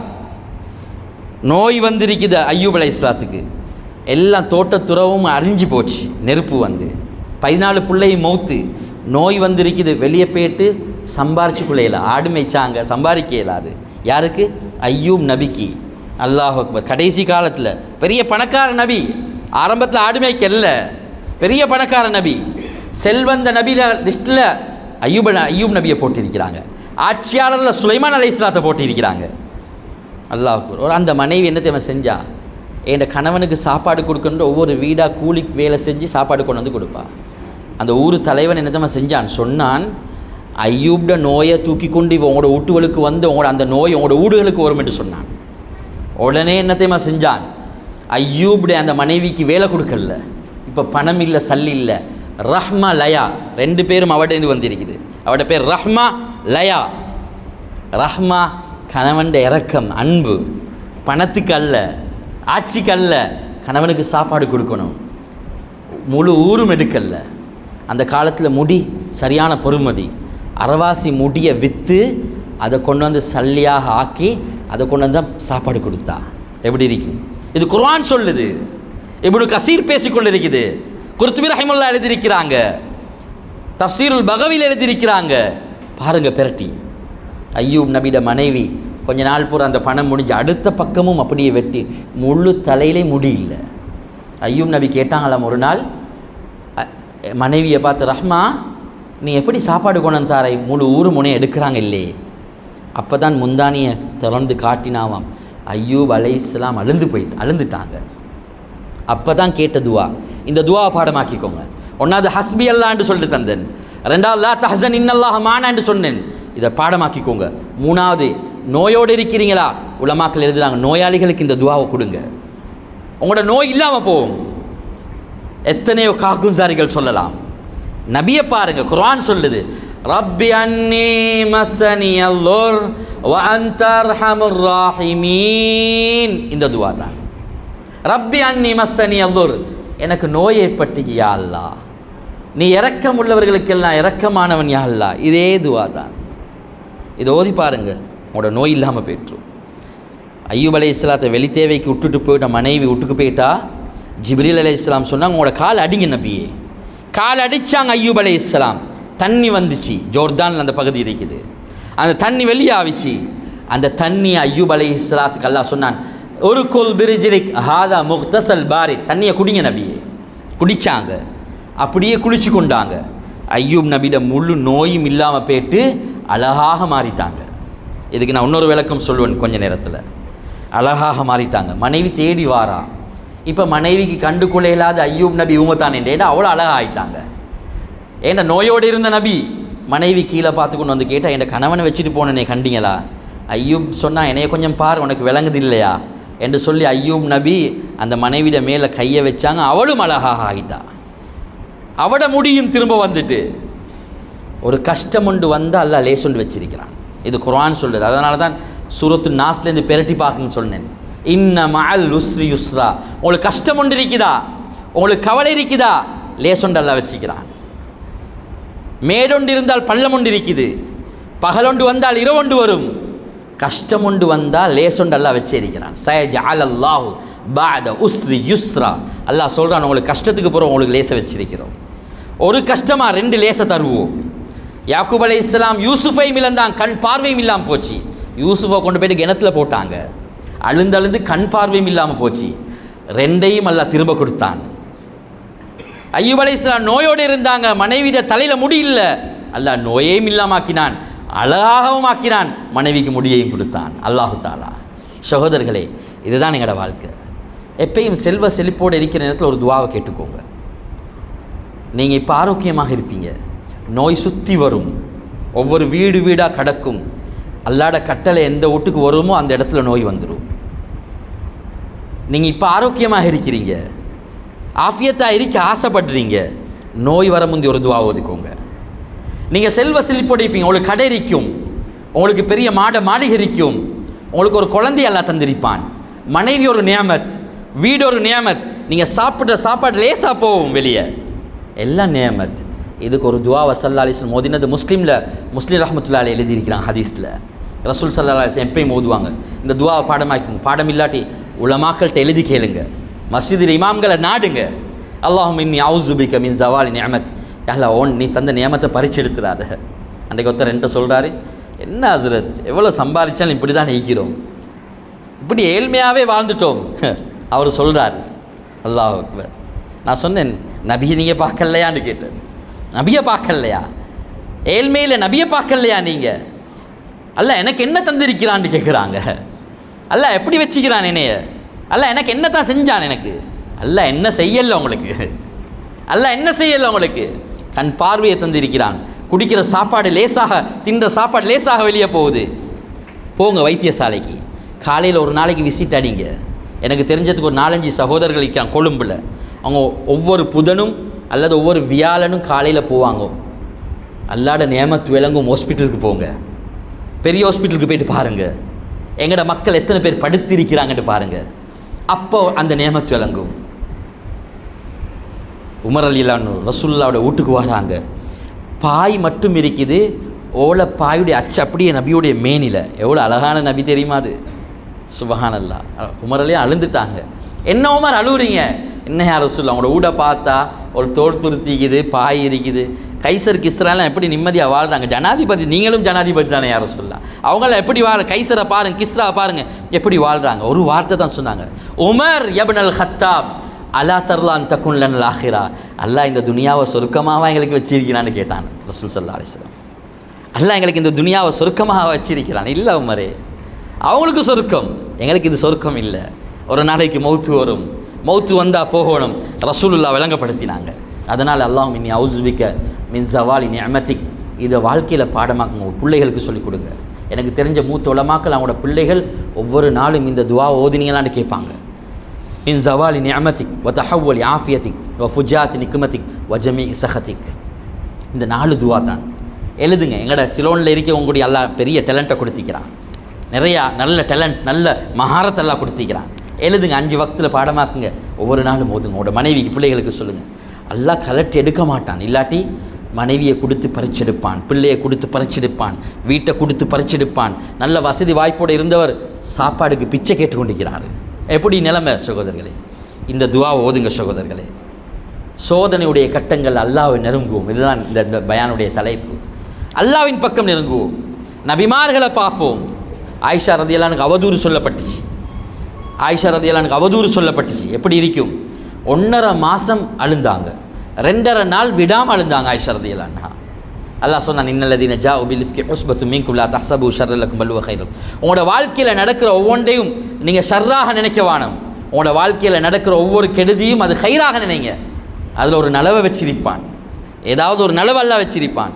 நோய் வந்திருக்குது ஐயூப் அலைஹிஸ்ஸலாத்துக்கு. எல்லாம் தோட்டத்துறவும் அரிஞ்சு போச்சு, நெருப்பு வந்து. 14 பிள்ளையும் மௌத்து, நோய் வந்திருக்குது. வெளியே போயிட்டு சம்பாரிச்சு கொள்ளையில, ஆடு மேய்ச்சாங்க, சம்பாதிக்க இயலாது. யாருக்கு? ஐயூப் நபிக்கு. அல்லாஹ் அக்பர். கடைசி காலத்தில் பெரிய பணக்கார நபி, ஆரம்பத்தில் ஆடு மேய்க்கல்ல, பெரிய பணக்கார நபி, செல்வந்த நபியில் லிஸ்ட்டில் ஐயூப் நபியை போட்டிருக்கிறாங்க. ஆட்சியாளரில் சுலைமான் அலைஹிஸ்ஸலாத்தை போட்டிருக்கிறாங்க. அல்லாஹ் அக்பர். ஒரு அந்த மனைவி என்ன தேவை செஞ்சா, என் கணவனுக்கு சாப்பாடு கொடுக்கணுன்ற ஒவ்வொரு வீடாக கூலிக்கு வேலை செஞ்சு சாப்பாடு கொண்டு வந்து கொடுப்பா. அந்த ஊர் தலைவன் என்னத்தம்மா செஞ்சான் சொன்னான், ஐயூப்ட நோயை தூக்கி கொண்டு உங்களோட வீட்டுகளுக்கு வந்து உங்களோட அந்த நோய் உங்களோட வீடுகளுக்கு வரும் என்று சொன்னான். உடனே என்னத்தையுமா செஞ்சான், ஐயூப்ட அந்த மனைவிக்கு வேலை கொடுக்கல. இப்போ பணம் இல்லை, சல்லி இல்லை. ரஹ்மா லயா 2 பேரும் அவடேந்து வந்திருக்குது. அவட பேர் ரஹ்மா லயா. ரஹ்மா கணவன் இரக்கம், அன்பு, பணத்துக்கு அல்ல, ஆட்சிக்கு அல்ல, கணவனுக்கு சாப்பாடு கொடுக்கணும். முழு ஊரும் எடுக்கல்ல. அந்த காலத்தில் முடி சரியான பொறுமதி. அரவாசி முடியை விற்று அதை கொண்டு வந்து சல்லியாக ஆக்கி அதை கொண்டு வந்து சாப்பாடு கொடுத்தா எப்படி இருக்கும்? இது குர்ஆன் சொல்லுது. இப்னு கசீர் பேசிக்கொண்டிருக்குது. குர்துபி ரஹிமஹுல்லாஹ் எழுதியிருக்கிறாங்க, தஃப்சீருல் பகவியில் எழுதியிருக்கிறாங்க. பாருங்க பெரட்டி. ஐயூப் நபியோட மனைவி கொஞ்ச நாள் பூரா அந்த பணம் முடிஞ்சு அடுத்த பக்கமும் அப்படியே வெட்டி முழு தலையிலே முடி இல்லை. ஐயூப் நபி கேட்டாங்களாம் ஒரு நாள் மனைவியை பார்த்து, ரஹ்மா நீ எப்படி சாப்பாடு கொண்டு தாரை, முழு ஊர் முனையை எடுக்கிறாங்க இல்லையே. அப்போ தான் முந்தானியை திறந்து காட்டினாவாம். ஐயூப் அலைஹிஸ்ஸலாம் அழுந்துட்டாங்க. அப்போ தான் கேட்ட துவா. இந்த துவாவை பாடமாக்கிக்கோங்க. ஒன்றாவது ஹஸ்பி அல்லான்னு சொல்லிட்டு தந்தேன், 2வது லா தஹ்சன் இன்னல்லாஹ மானான்னு சொன்னேன். இதை பாடமாக்கிக்கோங்க. 3வது நோயோடு இருக்கிறீங்களா, உலமாக்கள் எழுதுகிறாங்க, நோயாளிகளுக்கு இந்த துவாவை கொடுங்க, உங்களோட நோய் இல்லாமல் போகும். எத்தனையோ காக்குன்சாரிகள் சொல்லலாம். நபியை பாருங்க, குர்ஆன் சொல்லுது, ரப்பி அன்னி மஸ்ஸனியல் லுர் வ அன்த அர்ஹமுர் ராஹிமீன். இந்த துவா தான். ரப்பி அன்னி மஸ்ஸனியல் லுர், எனக்கு நோய் ஏற்பட்டுச்சு யா அல்லாஹ், நீ இரக்கம் உள்ளவர்களுக்கெல்லாம் இரக்கமானவன் யா அல்லாஹ். இதே துவா தான். இதை ஓதி பாருங்க, உங்களோட நோய் இல்லாமல் போய்ட்டுரும். ஐயூப் அலைஹிஸ்ஸலாத்தை வெளி தேவைக்கு விட்டுட்டு போயிட்ட மனைவி விட்டுக்கு போயிட்டா, ஜிப்ரீல் அலைஹிஸ்ஸலாம் சொன்னாங்க, உங்களோட கால் அடிங்க நபியே. கால் அடித்தாங்க ஐயூப் அலைஹிஸ்ஸலாம். தண்ணி வந்துச்சு, ஜோர்தானில் அந்த பகுதி இருக்குது. அந்த தண்ணி வெளியாவிச்சு. அந்த தண்ணி ஐயூப் அலைஹிஸ்ஸலாத்துக்கு அல்லாஹ் சொன்னான், ஒரு குல் பிரிஜிலிக் ஹாதா முக்தசல் பாரி, தண்ணியை குடிங்க நபியே. குடித்தாங்க. அப்படியே குளிச்சு கொண்டாங்க. ஐயூப் நபியிட முழு நோயும் இல்லாமல் போயிட்டு அழகாக மாறிட்டாங்க. இதுக்கு நான் இன்னொரு விளக்கம் சொல்லுவேன் கொஞ்ச நேரத்தில். அழகாக மாறிட்டாங்க. மனைவி தேடி வாரா. இப்போ மனைவிக்கு கண்டு கொள்ள இல்லாத ஐயூப் நபி இவங்க தான் ஏன்னா அவ்வளோ அழகாக ஆயிட்டாங்க. ஏன்னா நோயோடு இருந்த நபி மனைவி கீழே பார்த்து கொண்டு வந்து கேட்டால் என் கணவனை வச்சுட்டு போனேனே கண்டிங்களா? ஐயூப் சொன்னால் என்னைய கொஞ்சம் பார், உனக்கு விளங்குது இல்லையா என்று சொல்லி ஐயூப் நபி அந்த மனைவிட மேலே கையை வச்சாங்க. அவளும் அழகாக ஆகிட்டா. அவட முடியும் திரும்ப வந்துட்டு. ஒரு கஷ்டம் ஒன்று வந்து அல்லாஹ் லேசொண்டு வச்சிருக்கிறான். இது குர்ஆன் சொல்லுது. அதனால தான் சூரத்து நாஸ்லேருந்து பெரட்டி பார்க்குன்னு சொன்னேன். இன்ன மஅல் உஸ்ரி யுஸ்ரா. உங்களுக்கு கஷ்டம் ஒன்று இருக்குதா, உங்களுக்கு கவலை இருக்குதா, லேசொண்டு அல்லாஹ் வச்சுக்கிறான். மேடொண்டு இருந்தால் பள்ளம் ஒன்று இருக்குது, பகலொண்டு வந்தால் இரவொண்டு வரும். கஷ்டம் ஒன்று வந்தால் லேசொண்டு அல்லாஹ் வச்சிருக்கிறான். சயஜஅலல்லாஹு பஅத உஸ்ரி யுஸ்ரா. அல்லாஹ் சொல்கிறான், உங்களுக்கு கஷ்டத்துக்கு போகிறோம், உங்களுக்கு லேச வச்சிருக்கிறோம். ஒரு கஷ்டமாக 2 லேச தருவோம். யாக்கூப் அலைஹிஸ்ஸலாம் யூசுஃபை இழந்தான், கண் பார்வையும் இல்லாமல் போச்சு. யூசுஃபை கொண்டு போய்ட்டு கிணத்துல போட்டாங்க. அழுந்தழுந்து கண் பார்வையும் இல்லாமல் போச்சு. 2ஐயும் அல்லாஹ் திரும்ப கொடுத்தான். ஐயூப் அலைஹிஸ்ஸலாம் நோயோடு இருந்தாங்க. மனைவிட தலையில் முடி இல்லை. அல்லாஹ் நோயையும் இல்லாமல் ஆக்கினான், அழகாகவும் ஆக்கினான், மனைவிக்கு முடியையும் கொடுத்தான் அல்லாஹு தாலா. சகோதரர்களே, இதுதான் எங்களோட வாழ்க்கை. எப்பயும் செல்வ செழிப்போடு இருக்கிற நேரத்தில் ஒரு துவாவை கேட்டுக்கோங்க. நீங்கள் இப்போ ஆரோக்கியமாக இருப்பீங்க. நோய் சுற்றி வரும், ஒவ்வொரு வீடு வீடாக கிடக்கும். அல்லாட கட்டளை எந்த வீட்டுக்கு வருமோ அந்த இடத்துல நோய் வந்துடும். நீங்கள் இப்போ ஆரோக்கியமாக இருக்கிறீங்க, ஆஃபியத்தாக இருக்க ஆசைப்படுறீங்க, நோய் வர முந்தி ஒரு துவா ஓதிக்கோங்க. நீங்கள் செல்வ செழிப்போடு இருப்பீங்க, உங்களுக்கு கடை இருக்கும், உங்களுக்கு பெரிய மாளிகை இருக்கும், உங்களுக்கு ஒரு குழந்தை அல்லாஹ் தந்திருப்பான், மனைவி ஒரு நியாமத், வீடு ஒரு நியாமத், நீங்கள் சாப்பிட்ற சாப்பாடு லேசாக போகும் வெளியே, எல்லாம் நியாமத். இதுக்கு ஒரு துவா ஸல்லல்லாஹு அலைஹி வஸல்லம் ஓதினது முஸ்லீம் ரஹ்மத்துல்லாஹி அலைஹி எழுதியிருக்கிறாங்க. ஹதீஸில் ரசூல் ஸல்லல்லாஹு அலைஹி வஸல்லம் எப்பயும் ஓதுவாங்க. இந்த துவாவை பாடமாக்குங்க. பாடம் இல்லாட்டி உலமாக்கள்கிட்ட எழுதி கேளுங்க, மஸ்ஜிதில் இமாம்களை நாடுங்க. அல்லாஹும்ம இன்னி அஊஸு பிக மின் ஸவாலி நிஅமத். அல்லாஹ் நீ தந்த நியமத்தை பறிச்சு எடுத்துடாத. அன்றைக்கு ஒருத்தர் என்கிட்ட சொல்கிறாரு, என்ன ஹஸ்ரத் எவ்வளோ சம்பாதிச்சாலும் இப்படி தான் நிற்கிறோம், இப்படி ஏழ்மையாகவே வாழ்ந்துட்டோம். அவர் சொல்கிறார், அல்லாஹ் அக்பர். நான் சொன்னேன், நபியை நீங்கள் பார்க்கலையான்னு கேட்டேன். நபியை பார்க்கலையா? ஏழ்மையில் நபியை பார்க்கலையா நீங்கள்? அல்லாஹ் எனக்கு என்ன தந்திருக்கிறான்னு கேட்குறாங்க. அல்லாஹ் எப்படி வச்சுக்கிறான் என்னைய? அல்லாஹ் எனக்கு என்ன தான் செஞ்சான்? எனக்கு அல்லாஹ் என்ன செய்யலை உங்களுக்கு? அல்லாஹ் என்ன செய்யலை உங்களுக்கு? கண் பார்வையை தந்திருக்கிறான். குடிக்கிற சாப்பாடு லேசாக, தின்ற சாப்பாடு லேசாக வெளியே போகுது. போங்க வைத்தியசாலைக்கு, காலையில் ஒரு நாளைக்கு விசிட் அடிங்க. எனக்கு தெரிஞ்சதுக்கு ஒரு 4-5 சகோதரர்கள் இருக்கிறாங்க கொழும்பில். அவங்க ஒவ்வொரு புதனும் அல்லது ஒவ்வொரு வியாழனும் காலையில் போவாங்க. அல்லாட நியமத் விளங்கும். ஹாஸ்பிட்டலுக்கு போங்க, பெரிய ஹாஸ்பிட்டலுக்கு போயிட்டு பாருங்கள், எங்களோட மக்கள் எத்தனை பேர் படுத்திருக்கிறாங்கன்னு பாருங்கள். அப்போ அந்த நியமத் விளங்கும். உமர் ரலியல்லாஹு அன்ஹு ரசூலுல்லாஹ்வோட வீட்டுக்கு வராங்க. பாய் மட்டும் இருக்குது, ஓலை பாயுடைய அச்சு அப்படியே நபியுடைய மேனில. எவ்வளோ அழகான நபி தெரியுமா அது? சுபஹானல்லாஹ். உமர் அலியா அழுந்துட்டாங்க. என்ன உமர் அழுவுறீங்க? என்ன யார் ரசூலுல்லாஹ், அவங்களோட ஊட பார்த்தா ஒரு தோல் துருத்திக்குது, பாய் இருக்குது. கைசர் கிஸ்ராலாம் எப்படி நிம்மதியாக வாழ்கிறாங்க. ஜனாதிபதி, நீங்களும் ஜனாதிபதி தானே யார் ரசூலுல்லாஹ், அவங்கள எப்படி கைசரை பாருங்க, கிஸ்ரா பாருங்க எப்படி வாழ்கிறாங்க. ஒரு வார்த்தை தான் சொன்னாங்க, உமர் யப்னல் ஹத்தாப் அல்லா தர்லான் தக்குன் லன்னல் ஆஹிரா. அல்லாஹ் இந்த துனியாவை சொருக்கமாக எங்களுக்கு வச்சிருக்கிறான்னு கேட்டான் ரசூல் ஸல்லல்லாஹு அலைஹி வஸல்லம். அல்லாஹ் எங்களுக்கு இந்த துனியாவை சொருக்கமாக வச்சிருக்கிறான். இல்லை உமரே, அவங்களுக்கு சொருக்கம், எங்களுக்கு இது சொருக்கம் இல்லை. ஒரு நாளைக்கு மௌத்து வரும், மௌத்து வந்தால் போகணும். ரசூலுல்லாஹ் விளங்கப்படுத்தினாங்க. அதனால் அல்லாஹும்ம இன்னி அஊஸு பிக மின் ஸவாலி நிஅமதிக். இதை வாழ்க்கையில் பாடமாக்குங்க, பிள்ளைகளுக்கு சொல்லிக் கொடுங்க. எனக்கு தெரிஞ்ச மூத்த உலமாக்கள் அவங்களோட பிள்ளைகள் ஒவ்வொரு நாளும் இந்த துவா ஓதினீங்களான்னு கேட்பாங்க. மின் ஸவாலி நிஅமதிக் வ தஹவ்வலி ஆஃபியதிக் வ ஃபுஜாத்தி நிக்மதிக் வ ஜமீஇ சஹதிக். இந்த 4 துவா தான் எழுதுங்க. எங்களோட சிலோனில் இருக்க உங்களுடைய அல்லாஹ் பெரிய டேலண்ட்டை கொடுத்திக்கிறான், நிறையா நல்ல டேலண்ட், நல்ல மஹாரத்தெல்லாம் கொடுத்திக்கிறான். எழுதுங்க, 5 வக்தில் பாடமாக்குங்க, ஒவ்வொரு நாளும் ஓதுங்க. உங்களோட மனைவிக்கு பிள்ளைகளுக்கு சொல்லுங்கள். அல்லாஹ் கலட்டி எடுக்க மாட்டான், இல்லாட்டி மனைவியை கொடுத்து பறிச்செடுப்பான், பிள்ளையை கொடுத்து பறிச்செடுப்பான், வீட்டை கொடுத்து பறிச்செடுப்பான். நல்ல வசதி வாய்ப்போடு இருந்தவர் சாப்பாடுக்கு பிச்சை கேட்டுக்கொண்டிருக்கிறார். எப்படி நிலைமை சகோதரர்களே? இந்த துவா ஓதுங்க சகோதரர்களே. சோதனையுடைய கட்டங்கள் அல்லாஹ்வை நெருங்குவோம். இதுதான் இந்த பயானுடைய தலைப்பு. அல்லாஹ்வின் பக்கம் நெருங்குவோம், நபிமார்களை பார்ப்போம். ஆயிஷா ரதியல்லாஹு அன்ஹா அவதூறு சொல்லப்பட்டுச்சு. ஆயிஷா ரதியல்லாஹு அன்ஹா அவதூறு சொல்லப்பட்டுச்சு. எப்படி இருக்கும்? 1.5 மாதம் அழுந்தாங்க. 2.5 நாள் விடாமல் அழுந்தாங்க ஆயிஷா ரலியல்லாஹு அன்ஹா. அல்லாஹ் சொன்னான், இன்னல்லதீன ஜாஉ பில் இஃப்கி உஸ்பத்தும் மின்கும் லா தஹ்ஸபு ஷர்ரன் லக்கும் பல் ஹுவ கைரும். உங்களோட வாழ்க்கையில் நடக்கிற ஒவ்வொன்றையும் நீங்கள் ஷர்ராக நினைக்க வேணும். உங்களோட வாழ்க்கையில் நடக்கிற ஒவ்வொரு கெடுதியும் அது கைராக நினைங்க. அதில் ஒரு நலவை வச்சிருப்பான், ஏதாவது ஒரு நலவு அல்லாஹ் வச்சிருப்பான்.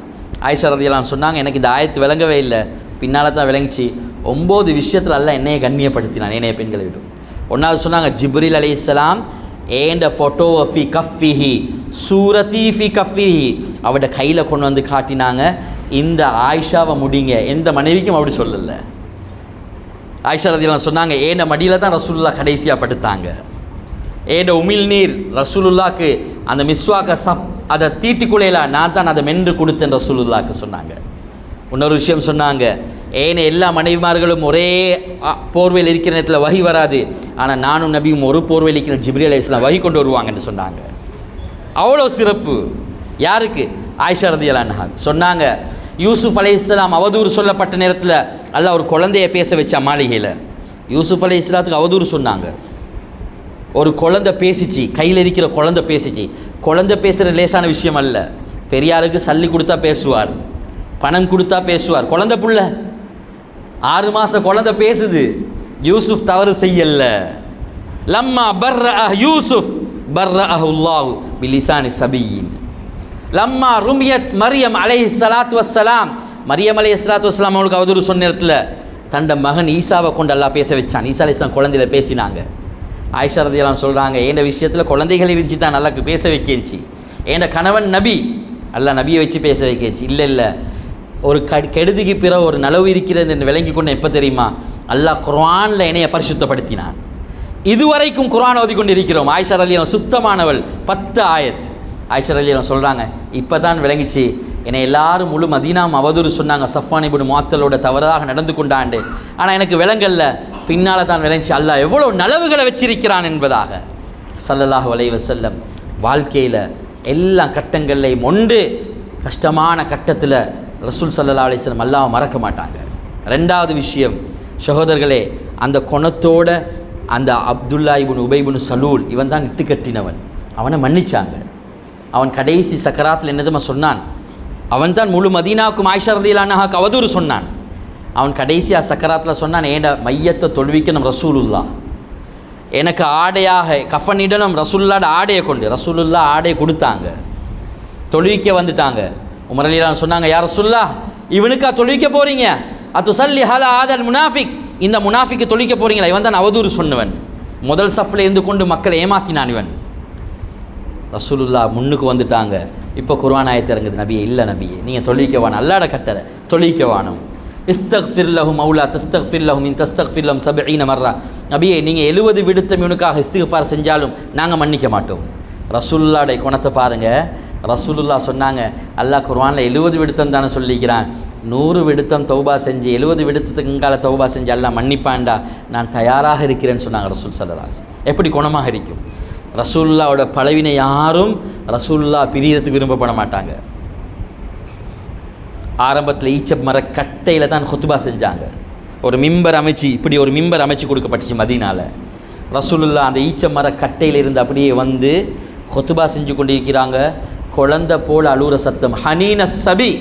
ஆயிஷா ரலியல்லாஹு அன்ஹா சொன்னாங்க, எனக்கு இந்த ஆயத்து விளங்கவே இல்லை, பின்னால் தான் விளங்கிச்சு. 9 விஷயத்தில் அல்லாஹ் என்னையை கண்ணியப்படுத்தினான், என்னைய பெண்களை விடும். ஒன்றாவது சொன்னாங்க, ஜிப்ரீல் அலைஹிஸ்ஸலாம் ஏண்ட ஃபோட்டோ ஃபி கஃபிஹி சூரதி ஃபி கஃபிஹி, அவட கையில் கொண்டு வந்து காட்டினாங்க. இந்த ஆயிஷாவை முடிங்க, எந்த மனைவிக்கும் அப்படி சொல்லலை. ஆயிஷா ரலியல்லாஹு அன்ஹா சொன்னாங்க, ஏண்ட மடியில் தான் ரசூலுல்லாஹ் கடைசியாக படுத்தாங்க. ஏண்ட உமிழ் நீர் ரசூலுல்லாஹ்க்கு அந்த மிஸ்வாக்க அதை தீட்டிக்குள்ளையில நான் தான் அதை மென்று கொடுத்தேன் ரசூலுல்லாஹ்க்கு சொன்னாங்க. இன்னொரு விஷயம் சொன்னாங்க, ஏன்னு எல்லா மனைவிமார்களும் ஒரே போர்வையில் இருக்கிற நேரத்தில் வஹி வராது, ஆனால் நானும் நபியும் ஒரு போர்வையில் இருக்கிற ஜிப்ரீல் அலைஹிஸ்ஸலாம் வஹி கொண்டு வருவாங்கன்னு சொன்னாங்க. அவ்வளோ சிறப்பு யாருக்கு? ஆயிஷா ரலியல்லாஹு அன்ஹா சொன்னாங்க, யூசுப் அலைஹிஸ்ஸலாம் அவதூறு சொல்லப்பட்ட நேரத்தில் அல்லாஹ் ஒரு குழந்தைய பேச வச்சா மாளிகையில். யூசுப் அலைஹிஸ்ஸலாத்துக்கு அவதூறு சொன்னாங்க. ஒரு குழந்தை பேசிச்சு, கையில் இருக்கிற குழந்தை பேசிச்சு. குழந்தை பேசுகிற லேசான விஷயம் அல்ல. பெரிய ஆளுக்கு சல்லி கொடுத்தா பேசுவார், பணம் கொடுத்தா பேசுவார். குழந்தை புள்ள 6 மாத குழந்தை பேசுது. யூசுப் தவறு செய்யல. லம்மா பர்ரஅஹ் யூசுப் பர்ரஅஹு அல்லாஹு பிலிசானி சபியின். லம்மா ருமியத் மரியம் அலைஹிஸ்ஸலாத்து வஸ்ஸலாம், மரியம் அலைஹிஸ்ஸலாத்து வஸ்ஸலாம் அவங்களுக்கு அவதூறு சொன்ன நேரத்தில் தண்ட மகன் ஈசாவை கொண்டு அல்லாஹ் பேச வச்சான். ஈசா அலைஹிஸ்ஸலாம் குழந்தையில பேசினாங்க. ஆயிஷா ரலியல்லாஹு சொல்கிறாங்க, என் விஷயத்தில் குழந்தைகள் இருந்துச்சு தான் அல்லாஹ்க்கு பேச வைக்கச்சு. என் கணவன் நபி, அல்லாஹ் நபியை வச்சு பேச வைக்கச்சு. இல்லை ஒரு கெடுதிக்கு பிறகு ஒரு நலவு இருக்கிறது என்று விளங்கி கொண்டு எப்போ தெரியுமா? அல்லாஹ் குர்ஆனில் என்னைய பரிசுத்தப்படுத்தினான். இதுவரைக்கும் குர்ஆன் ஓதி கொண்டு இருக்கிறோம். ஆயிஷா ரலியல்லாஹு சுத்தமானவள் 10 ஆயத். ஆயிஷா ரலியல்லாஹு சொல்கிறாங்க, இப்போ தான் விளங்கிச்சு. என்னை எல்லாரும் முழு மதீனாம் அவதூறு சொன்னாங்க, சஃப்வான் இப்னு முஅத்தலோட தவறாக நடந்து கொண்டாண்டு. ஆனால் எனக்கு விளங்கல்ல, பின்னால் தான் விளங்கிச்சு அல்லாஹ் எவ்வளோ நலவுகளை வச்சிருக்கிறான் என்பதாக. ஸல்லல்லாஹு அலைஹி வஸல்லம் வாழ்க்கையில் எல்லா கட்டங்கள்லையும் ஒன்று கஷ்டமான கட்டத்தில் ரசூல் ஸல்லல்லாஹு அலைஹி வஸல்லம் அல்லாஹ்வை மறக்க மாட்டாங்க. 2வது விஷயம் சகோதரர்களே, அந்த குணத்தோட அந்த அப்துல்லா இப்னு உபை இப்னு சலூல் இவன் தான் இட்டு கட்டினவன், அவனை மன்னிச்சாங்க. அவன் கடைசி சக்கராத்தில் என்னதுமா சொன்னான்? அவன் தான் முழு மதீனாவுக்கும் ஆயிஷா ரலியல்லாஹு அன்ஹாக்கு அவதூறு சொன்னான். அவன் கடைசியாக சக்கராத்தில் சொன்னான், ஏண்ட மையத்தை தொழுவிக்கணும் ரசூலுல்லாஹ், எனக்கு ஆடையாக கஃனிடணும் ரசூலுல்லாஹ் ஆடையை கொண்டு. ரசூலுல்லாஹ் ஆடையை கொடுத்தாங்க, தொழுவிக்க வந்துட்டாங்க. உமர் ரலியல்லாஹு சொன்னாங்க, யா ரசூலுல்லாஹ் இவனுக்கா தொழுவிக்க போகிறீங்க? அத்துஸல்லி ஹலா ஆதல் முனாஃபிக், இந்த முனாஃபிக்கு தொழுவிக்க போகிறீங்களா? இவன் தான் அவதூறு சொன்னவன், முதல் சஃப்ல இருந்து கொண்டு மக்களை ஏமாத்தினான் இவன். ரசூலுல்லாஹ் முன்னுக்கு வந்துட்டாங்க. இப்போ குர்ஆன் ஆயத்து இறங்குது, நபியே இல்லை நபியே நீங்கள் தொழுவிக்க வாணும், அல்லாஹ்ட கட்டளை தொழுவிக்க வாணும். இஸ்தக்ஃபிர் லஹும் அவுலா தஸ்தக்ஃபிர் லஹும் இன் தஸ்தக்ஃபிர் லஹும் 70 மர்ரா, நபியே நீங்கள் 70 விடுத்தம் இவனுக்காக இஸ்திக்ஃபார் செஞ்சாலும் நாங்கள் மன்னிக்க மாட்டோம். ரசூலுல்லாஹ்டைய குணத்தை பாருங்கள். ரசூலுல்லாஹ் சொன்னாங்க, அல்லாஹ் குர்ஆனில் 70 விடுத்தம் தானே சொல்லிக்கிறான், 100 விடுத்தம் தௌபா செஞ்சு 70 விடுத்தத்துக்கு இங்கால தௌபா செஞ்சு அல்லாஹ் மன்னிப்பான்டா, நான் தயாராக இருக்கிறேன்னு சொன்னாங்க ரசூல் ஸல்லல்லாஹு அலைஹி வஸல்லம். எப்படி குணமாக இருக்கும்? ரசூலுல்லாஹ்வோட பலவினை யாரும் ரசூலுல்லாஹ் பிரியறதுக்கு விரும்பப்பட மாட்டாங்க. ஆரம்பத்தில் ஈச்ச மர கட்டையில் தான் ஹுத்பா செஞ்சாங்க. ஒரு மிம்பர் அமைச்சு, இப்படி ஒரு மிம்பர் அமைச்சு கொடுக்கப்பட்டுச்சு மதீனால. ரசூலுல்லாஹ் அந்த ஈச்ச மர கட்டையில் இருந்து அப்படியே வந்து ஹுத்பா செஞ்சு கொண்டிருக்கிறாங்க. குழந்தை போல் அழுகிற சத்தம், ஹனீன சபி,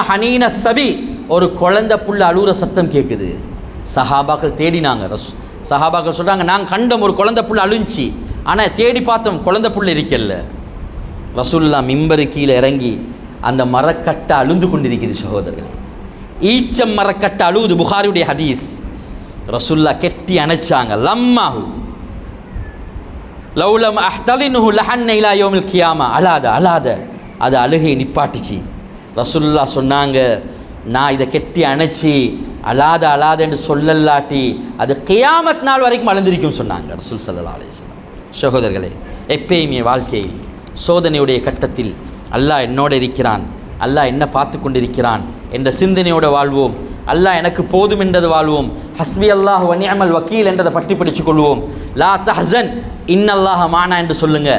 ஹனீன சபி, ஒரு குழந்தை புள்ள அழுகிற சத்தம் கேட்குது. சஹாபாக்கள் தேடினாங்க. சஹாபாக்கள் சொல்கிறாங்க, நாங்கள் கண்டோம் ஒரு குழந்தை புள்ள அழுஞ்சி, ஆனால் தேடி பார்த்தோம் குழந்தை புள்ள இருக்கல்ல. ரசூலுல்லாஹ் மிம்பரு கீழே இறங்கி அந்த மரக்கட்டை அழுந்து கொண்டிருக்குது. சகோதரர்களே, ஈச்சம் மரக்கட்டை அழுகுது. புகாரியுடைய ஹதீஸ். ரசூலுல்லாஹ் கெட்டி அணைச்சாங்க. லம்மாஹு லௌலம் அஹ்தலினுஹு லஹன்ன இலா யௌமில் கியாமா, அழாத அது அழுகை நிப்பாட்டிச்சு. ரசூலுல்லாஹ் சொன்னாங்க, நான் இதை கெட்டி அணைச்சி அழாத என்று சொல்லலாட்டி அது கியாமத் நாள் வரைக்கும் அழுந்திருக்கும் சொன்னாங்க ரசூல் ஸல்லல்லாஹு அலைஹி வஸல்லம். சகோதரர்களே, எப்பயுமே வாழ்க்கையில் சோதனையுடைய கட்டத்தில் அல்லாஹ் என்னோடு இருக்கிறான், அல்லாஹ் என்ன பார்த்து கொண்டிருக்கிறான் என்ற சிந்தனையோடு வாழ்வோம். அல்லாஹ் எனக்கு போதும் என்றது வாழ்வோம். ஹஸ்பி அல்லாஹ் வ நிஅமல் வக்கீல் என்றதை பற்றி படித்து கொள்வோம். லா தஹ்சன் இன்னல்லாஹ மானா என்று சொல்லுங்க.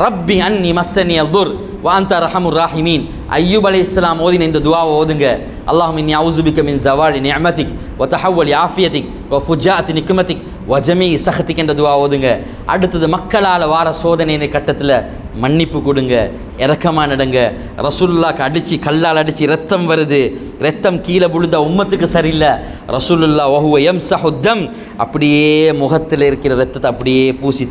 ரப்பி அன்னி மஸ்ஸனி அல்துர் வ அன்த அர்ஹமுர் ராஹிமீன். அய்யூப் அலைஹிஸ்ஸலாம் ஓதின இந்த துஆவை ஓதுங்க. அல்லாஹும்ம இன்னி அஊஸு பிக மின் ஸவாலி நிஅமதிக் வ தஹவ்வலி ஆஃபியதிக் வ ஃபுஜாஅத்தி நிக்மதிக் வஜமி சஹத்திக்கின்ற துவா ஓதுங்க. அடுத்தது மக்களால் வார சோதனை கட்டத்தில் மன்னிப்பு கொடுங்க, இரக்கமாக நடங்க. ரசூலுல்லாஹ்க்கு அடித்து கல்லால் அடித்து ரத்தம் வருது, ரத்தம் கீழே விழுந்த உம்மத்துக்கு சரியில்லை. ரசூலுல்லாஹ் வஹுவ யம்ஸஹுத்தம் அப்படியே முகத்தில் இருக்கிற ரத்தத்தை அப்படியே பூசி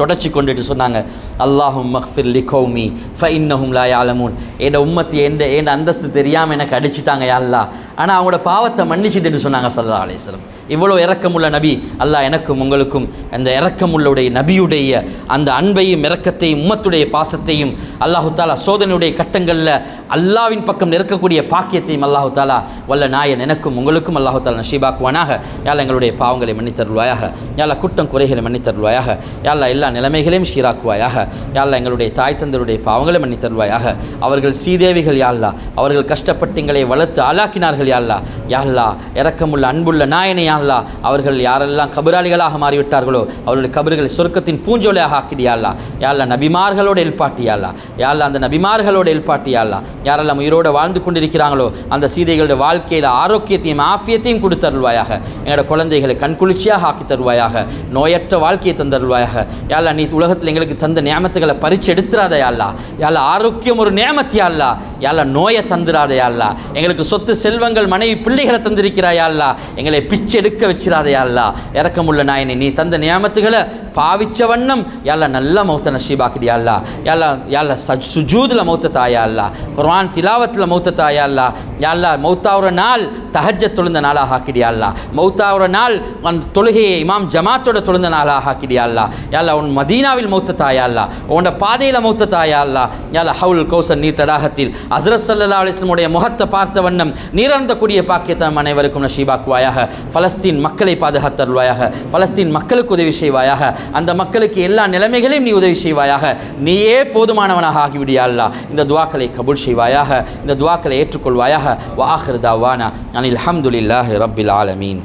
தொடச்சி கொண்டுட்டு சொன்னாங்க, அல்லாஹும் மக்ஃபிர் லிகௌமி ஃபஇன்னஹும் லா யஅலமூன். என் உம்மத்து என் அந்தஸ்து தெரியாமல் எனக்கு அடிச்சிட்டாங்க யா அல்லாஹ், ஆனால் அவங்களோட பாவத்தை மன்னிச்சுட்டு சொன்னாங்க ஸல்லல்லாஹு அலைஹி வஸல்லம். இவ்வளோ இரக்கமுள்ள நபி அல்லாஹ் எனக்கும் உங்களுக்கும் அந்த இரக்கமுள்ளவுடைய நபியுடைய அந்த அன்பையும் இரக்கத்தையும் உம்மத்துடைய பாசத்தையும் அல்லாஹு தாலா சோதனையுடைய கட்டங்களில் அல்லாவின் பக்கம் நிற்கக்கூடிய பாக்கியத்தையும் அல்லாஹு தாலா வல்ல நாயன் எனக்கும் உங்களுக்கும் அல்லாஹு தாலா நஷீபாக்குவானாக. யாழ் எங்களுடைய பாவங்களை மன்னித்தருள்வாயாக, யாழ் குற்றம் குறைகளை மன்னித்தருள்வாயாக, யாழ் எல்லா நிலைமைகளையும் சீராக்குவாயாக, யாழ் எங்களுடைய தாய் தந்தருடைய பாவங்களை மன்னித்தருள்வாயாக. அவர்கள் சீதேவிகள் யாழ்லா, அவர்கள் கஷ்டப்பட்டு எங்களை வளர்த்து ஆளாக்கினார்கள் யாழ்லா. யாழ்லா இரக்கமுள்ள அன்புள்ள நாயனை யாழ்லா, அவர்கள் யாரெல்லாம் கபராளிகளாக மாறிவிட்டார்களோ அவர்களுடைய கபறுகளை சொர்க்கத்தின் பூஞ்சோலையாக ஆக்கிடியாள்லா. யாழ்லா நபிமார்களோடு எல்பாட்டியாள்லா, யாழ்லா அந்த நபிமார்களோடு எல்பாட்டியாள்லா. யாரெல்லாம் உயிரோடு வாழ்ந்து கொண்டிருக்கிறாங்களோ அந்த சீதைகளுடைய வாழ்க்கையில் ஆரோக்கியத்தையும் ஆஃபியத்தையும் கொடுத்தருள்வாயாக. எங்களோட குழந்தைகளை கண்குளிர்ச்சியாக ஆக்கி தருவாயாக, நோயற்ற வாழ்க்கையை தந்தருள்வாயாக. யாழ்லா நீ உலகத்தில் எங்களுக்கு தந்த நியமத்துகளை பறிச்சு எடுத்துறாத யாழ்லா. யாழ்லா ஆரோக்கியம் ஒரு நியமத்து யாழ்லா, யாழ்லா நோயை தந்துராத யாழ்லா. எங்களுக்கு சொத்து செல்வங்கள் மனைவி பிள்ளைகளை தந்திருக்கிறாய் யாழ்லா, எங்களை பிச்சை எடுக்க வச்சிராத யாழ்லா. இரக்கமுள்ள நாயனை நீ தந்த நியமத்துகளை பாவிச்ச வண்ணம் யாழ்லா நல்ல மௌத்த நஷீபாக்கிடி யாழ்லா. யாழ்லா யாழ்லா சுஜூதில் மௌத்த தாயா அல்லா, குர்ஆன் திலாவத்தில் மௌத்த தாயா அல்லா. யாழ்லா மௌத்தாவுற நாள் தஹஜ்ஜத் தொழுந்த நாளாக ஆக்கிடியா அல்லா. மௌத்தாவுற நாள் அந்த தொழுகையை இமாம் ஜமாத்தோட தொழுந்த நாளாக ஆக்கிடியா அல்லா. யாழ்லா உன் மதீனாவில் மௌத்த தாயா அல்லா, உன்னோட பாதையில் மௌத்த தாயா அல்லா. யாழ்லா ஹவுல் கௌசர் நீர் தடாகத்தில் ஹஸ்ரத் ஸல்லல்லாஹு அலைஹி வஸல்லம் உடைய முகத்தை பார்த்த வண்ணம் நீரந்தக்கூடிய பாக்கியத்தை அனைவருக்கும் நஷீபாக்குவாயாக. பலஸ்தீன் மக்களை பாதுகாத்தருள்வாயாக, பலஸ்தீன் மக்களுக்கு உதவி செய்வாயாக, அந்த மக்களுக்கு எல்லா நிலைமைகளையும் நீ உதவி செய்வாயாக. நீயே போதுமானவனாக ஆகிவிடியா அல்லா. இந்த துஆக்களை கபூல் செய்வாயாக, இந்த துஆக்களை ஏற்றுக்கொள்வாயாக. வ ஆகிரு தாவானா அனில் ஹம்துலில்லாஹி ரப்பில் ஆலமீன்.